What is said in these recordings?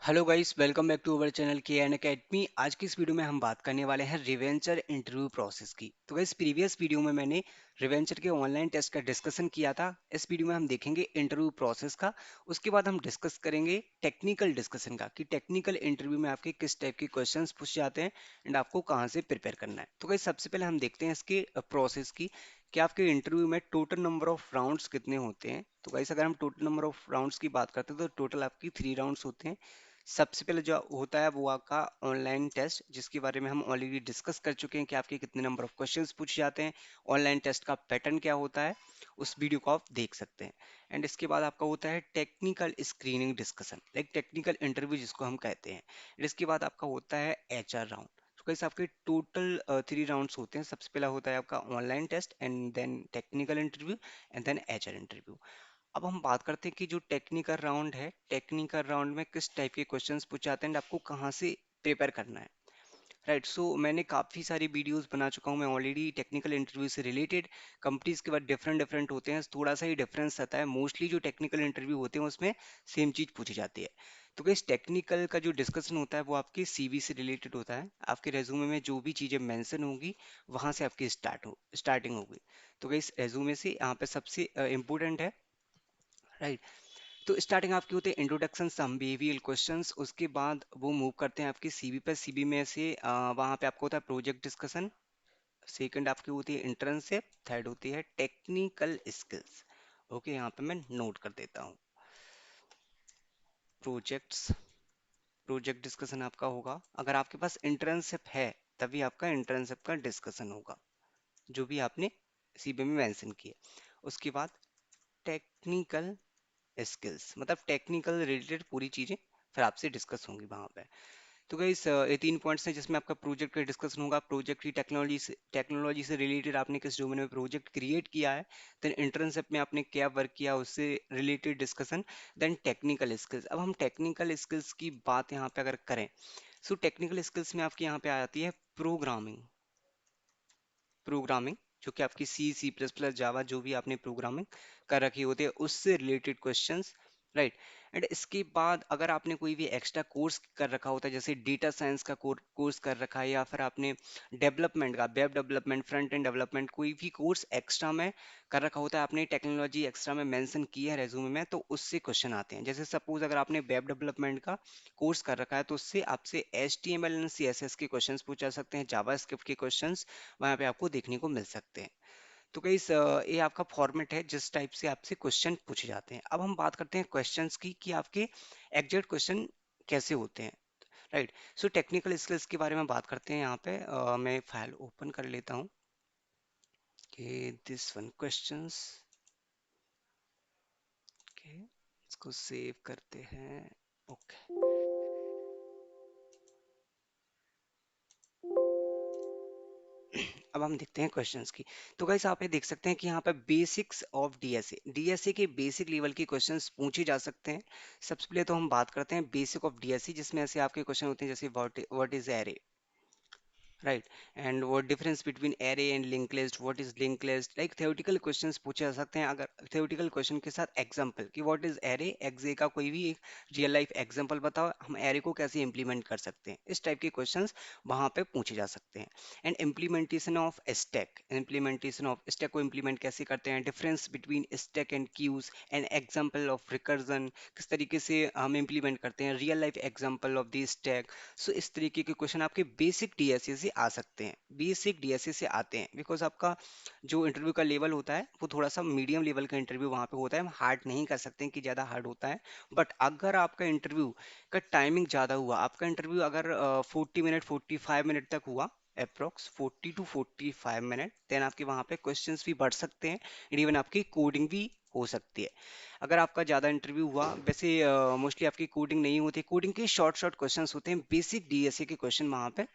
Hello guys, welcome back to our channel K N academy. आज की इस video में हम बात करने वाले हैं रिवेंचर इंटरव्यू प्रोसेस की। तो गाइस, प्रीवियस वीडियो में मैंने रिवेंचर के ऑनलाइन टेस्ट का डिस्कशन किया था। इस वीडियो में हम देखेंगे इंटरव्यू प्रोसेस का। उसके बाद हम डिस्कस करेंगे टेक्निकल डिस्कशन का कि टेक्निकल इंटरव्यू में आपके किस टाइप के क्वेश्चंस पूछे जाते हैं एंड आपको कहाँ से प्रिपेयर करना है। तो गाइस, सबसे पहले हम देखते हैं इसके प्रोसेस की कि आपके इंटरव्यू में टोटल नंबर ऑफ राउंड्स कितने होते हैं। तो गाइस, अगर हम टोटल नंबर ऑफ राउंड्स की बात करते हैं तो टोटल आपकी 3 राउंड्स होते हैं। सबसे पहले जो होता है वो आपका ऑनलाइन टेस्ट, जिसके बारे में हम ऑलरेडी डिस्कस कर चुके हैं कि आपके कितने नंबर ऑफ क्वेश्चंस पूछे जाते हैं, ऑनलाइन टेस्ट का पैटर्न क्या होता है। उस वीडियो को आप देख सकते हैं। एंड इसके बाद आपका होता है technical screening discussion, like technical interview जिसको हम कहते हैं। एंड इसके बाद आपका होता है एचआर राउंड। तो कैसे आपके टोटल 3 राउंड्स होते हैं। सबसे पहला होता है आपका online test and then technical interview and then HR interview. अब हम बात करते हैं कि जो टेक्निकल राउंड है, टेक्निकल राउंड में किस टाइप के क्वेश्चंस पूछे जाते हैं, आपको कहाँ से प्रिपेयर करना है। राइट, सो मैंने काफ़ी सारी वीडियोस बना चुका हूँ मैं ऑलरेडी टेक्निकल इंटरव्यू से रिलेटेड। कंपनीज के बाद डिफरेंट डिफरेंट होते हैं, थोड़ा सा ही डिफरेंस आता है। मोस्टली जो टेक्निकल इंटरव्यू होते हैं उसमें सेम चीज़ पूछी जाती है। तो इस टेक्निकल का जो डिस्कशन होता है वो आपके सीवी से रिलेटेड होता है। आपके रेज्यूमे में जो भी चीज़ें मेंशन होंगी वहाँ से आपकी स्टार्टिंग होगी। तो इस रेज्यूमे से यहाँ पे सबसे इम्पोर्टेंट है। राइट, तो स्टार्टिंग आपकी होती है इंट्रोडक्शन सम बिहेवियरल क्वेश्चंस। उसके बाद वो मूव करते हैं आपकी सीवी पर। सीवी में से वहाँ पे आपको होता है प्रोजेक्ट डिस्कशन। सेकंड आपकी होती है इंटर्नशिप। थर्ड होती है टेक्निकल स्किल्स। ओके, यहाँ पे मैं नोट कर देता हूँ। प्रोजेक्ट्स, प्रोजेक्ट डिस्कशन आपका होगा। अगर आपके पास इंटर्नशिप है तभी आपका इंटर्नशिप का डिस्कशन होगा, जो भी आपने सीवी में मेंशन किया। उसके बाद टेक्निकल स्किल्स, मतलब टेक्निकल रिलेटेड पूरी चीजें फिर आपसे डिस्कस होंगी वहां पे। तो गाइस, ये 3 पॉइंट्स हैं जिसमें आपका प्रोजेक्ट का डिस्कशन होगा। प्रोजेक्ट की टेक्नोलॉजी से रिलेटेड आपने किस डोमेन में प्रोजेक्ट क्रिएट किया है, देन इंटर्नशिप में आपने क्या वर्क किया उससे related discussion, then technical skills. अब हम टेक्निकल स्किल्स की बात यहाँ पे अगर करें, सो टेक्निकल स्किल्स में आपकी यहाँ पे आ जाती है प्रोग्रामिंग। प्रोग्रामिंग जो कि आपकी सी प्लस प्लस जावा जो भी आपने प्रोग्रामिंग कर रखी होती है उससे रिलेटेड क्वेश्चंस। राइट, एंड इसके बाद अगर आपने कोई भी एक्स्ट्रा कोर्स कर रखा होता है, जैसे डेटा साइंस का कोर्स कर रखा है, या फिर आपने डेवलपमेंट का web development front end development कोई भी कोर्स एक्स्ट्रा में कर रखा होता है, आपने टेक्नोलॉजी एक्स्ट्रा में मेंशन की है रेज्यूमे में, तो उससे क्वेश्चन आते हैं। जैसे सपोज अगर आपने वेब डेवलपमेंट का कोर्स कर रखा है तो उससे आपसे HTML एंड CSS के क्वेश्चंस पूछा सकते हैं, जावा स्क्रिप्ट के क्वेश्चंस वहाँ पे आपको देखने को मिल सकते हैं। तो कई ये आपका फॉर्मेट है जिस टाइप से आपसे क्वेश्चन पूछे जाते हैं। अब हम बात करते हैं क्वेश्चंस की कि आपके एग्जैक्ट क्वेश्चन कैसे होते हैं। राइट, सो टेक्निकल स्किल्स के बारे में बात करते हैं। यहाँ पे मैं फाइल ओपन कर लेता हूँ कि दिस वन क्वेश्चंस के, इसको सेव करते हैं। ओके, अब हम देखते हैं क्वेश्चंस की। तो गाइस, आप ये देख सकते हैं कि यहाँ पे बेसिक्स ऑफ डीएसए, डीएसए के बेसिक लेवल के क्वेश्चंस पूछे जा सकते हैं। सबसे पहले तो हम बात करते हैं बेसिक ऑफ डीएसए, जिसमें ऐसे आपके क्वेश्चन होते हैं जैसे what is array. Right, and what difference between array and link list, what is link list, like theoretical questions पूछे जा सकते हैं। अगर थ्योरेटिकल क्वेश्चन के साथ एग्जांपल कि व्हाट इज एरे, एग्जे का कोई भी एक रियल लाइफ एग्जांपल बताओ, हम एरे को कैसे इंप्लीमेंट कर सकते हैं, इस टाइप के क्वेश्चंस वहां पे पूछे जा सकते हैं। And implementation of stack, implementation of stack को इम्प्लीमेंट कैसे करते हैं, difference between stack and queues, and example of recursion, किस तरीके से हम इम्प्लीमेंट करते हैं, real life example of the stack. So इस तरीके के क्वेश्चन आपके बेसिक डीएसए से आ सकते हैं, बेसिक डीएसए से आते हैं, बिकॉज आपका जो इंटरव्यू का लेवल होता है वो थोड़ा सा मीडियम लेवल का इंटरव्यू वहाँ पे होता है। हम हार्ड नहीं कर सकते हैं कि ज़्यादा हार्ड होता है। बट अगर आपका इंटरव्यू का टाइमिंग ज़्यादा हुआ, आपका इंटरव्यू अगर 40 मिनट 45 मिनट तक हुआ, अप्रोक्स 40 to 45 मिनट, देन आपके वहाँ पे क्वेश्चंस भी बढ़ सकते हैं, इवन आपकी कोडिंग भी हो सकती है। अगर आपका ज़्यादा इंटरव्यू हुआ, वैसे मोस्टली आपकी कोडिंग नहीं होती, कोडिंग के शॉर्ट शॉर्ट क्वेश्चंस होते हैं, बेसिक डीएसए के क्वेश्चन वहाँ पे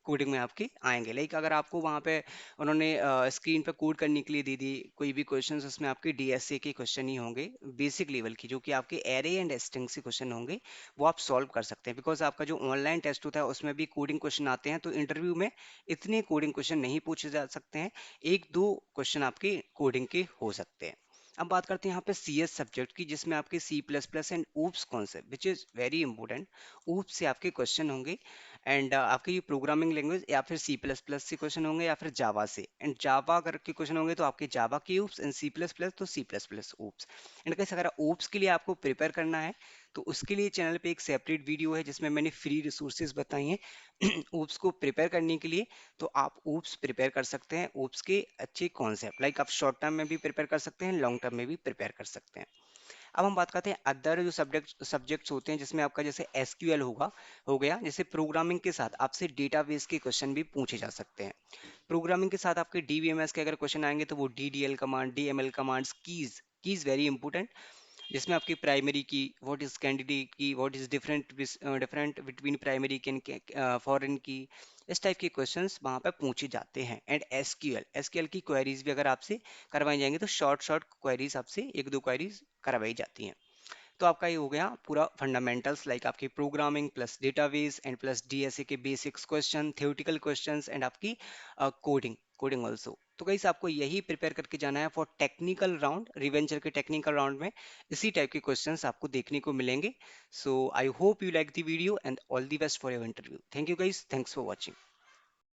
कोडिंग में आपके आएंगे। लाइक अगर आपको वहाँ पे उन्होंने स्क्रीन पे कोड करने के लिए दे दी कोई भी क्वेश्चंस, उसमें आपके डीएसए के क्वेश्चन ही होंगे बेसिक लेवल की, जो कि आपके एरे एंड स्ट्रिंग से क्वेश्चन होंगे, वो आप सॉल्व कर सकते हैं। बिकॉज आपका जो ऑनलाइन टेस्ट होता है उसमें भी कोडिंग क्वेश्चन आते हैं, तो इंटरव्यू में इतने कोडिंग क्वेश्चन नहीं पूछे जा सकते हैं, एक दो क्वेश्चन आपके कोडिंग के हो सकते हैं। अब बात करते हैं यहाँ पे सी एस सब्जेक्ट की, जिसमें आपके C plus plus and OOPs concept which is very important. OOPs से आपके क्वेश्चन होंगे एंड आपके ये प्रोग्रामिंग लैंग्वेज या फिर सी प्लस प्लस से क्वेश्चन होंगे या फिर जावा से, एंड जावा अगर के क्वेश्चन होंगे तो आपके जावा के oops, and C plus plus तो C plus plus oops. And कैसे अगर ऊप्स के लिए आपको प्रिपेयर करना है तो उसके लिए चैनल पे एक सेपरेट वीडियो है जिसमें मैंने फ्री रिसोर्सेज बताई हैं ऊप्स को प्रिपेयर करने के लिए। तो आप ऊप्स प्रिपेयर कर सकते हैं, ऊप्स के अच्छे कॉन्सेप्ट लाइक आप शॉर्ट टर्म में भी प्रिपेयर कर सकते हैं, लॉन्ग टर्म में भी प्रिपेयर कर सकते हैं। अब हम बात करते हैं अदर जो सब्जेक्ट्स होते हैं, जिसमें आपका जैसे एसक्यूएल होगा, हो गया, जैसे प्रोग्रामिंग के साथ आपसे डेटाबेस के क्वेश्चन भी पूछे जा सकते हैं। प्रोग्रामिंग के साथ आपके डीबीएमएस के अगर क्वेश्चन आएंगे तो वो DDL command, DML commands, keys very important, जिसमें आपकी प्राइमरी की, व्हाट इज कैंडिडेट की, what is different different between primary की एंड फॉरेन की, इस टाइप के क्वेश्चंस वहां पर पूछे जाते हैं। एंड एसक्यूएल की क्वेरीज भी अगर आपसे करवाई जाएंगी तो शॉर्ट शॉर्ट क्वेरीज आपसे एक दो क्वेरीज करवाई जाती हैं। तो आपका ये हो गया पूरा फंडामेंटल्स लाइक आपकी programming plus database and plus DSA के basics question, theoretical questions and आपकी कोडिंग कोडिंग ऑल्सो। तो गाइस आपको यही प्रिपेयर करके जाना है फॉर टेक्निकल राउंड, रिवेंचर के टेक्निकल राउंड में इसी टाइप के क्वेश्चंस आपको देखने को मिलेंगे। So I hope you like the video and all the best for your interview. Thank you guys, thanks for watching.